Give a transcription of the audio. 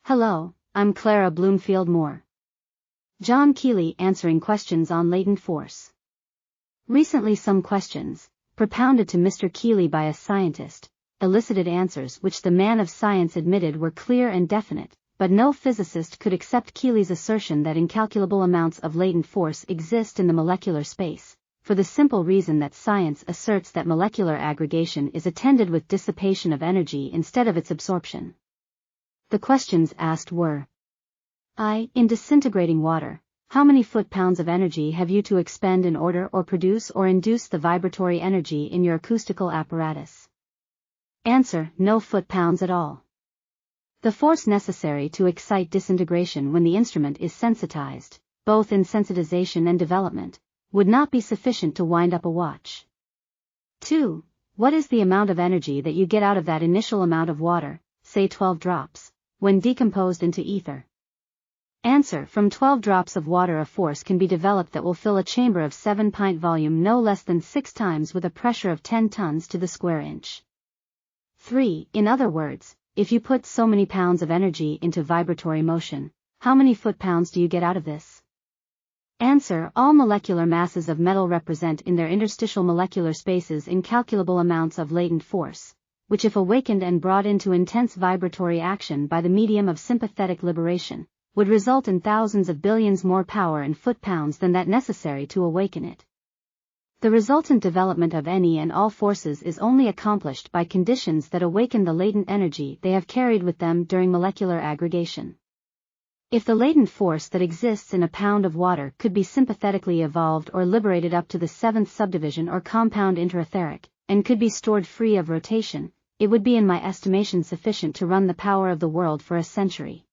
Hello, I'm Clara Bloomfield Moore. John Keely answering questions on latent force. Recently some questions, propounded to Mr. Keely by a scientist, elicited answers which the man of science admitted were clear and definite, but no physicist could accept Keely's assertion that incalculable amounts of latent force exist in the molecular space, for the simple reason that science asserts that molecular aggregation is attended with dissipation of energy instead of its absorption. The questions asked were: in disintegrating water, how many foot-pounds of energy have you to expend in order or produce or induce the vibratory energy in your acoustical apparatus? Answer: no foot-pounds at all. The force necessary to excite disintegration when the instrument is sensitized, both in sensitization and development, would not be sufficient to wind up a watch. 2. What is the amount of energy that you get out of that initial amount of water, say 12 drops, when decomposed into ether? Answer: from 12 drops of water a force can be developed that will fill a chamber of 7-pint volume no less than 6 times with a pressure of 10 tons to the square inch. 3. In other words, if you put so many pounds of energy into vibratory motion, how many foot-pounds do you get out of this? Answer: all molecular masses of metal represent in their interstitial molecular spaces incalculable amounts of latent force, which if awakened and brought into intense vibratory action by the medium of sympathetic liberation, would result in thousands of billions more power in foot-pounds than that necessary to awaken it. The resultant development of any and all forces is only accomplished by conditions that awaken the latent energy they have carried with them during molecular aggregation. If the latent force that exists in a pound of water could be sympathetically evolved or liberated up to the 7th subdivision or compound interetheric, and could be stored free of rotation, it would be in my estimation sufficient to run the power of the world for a century.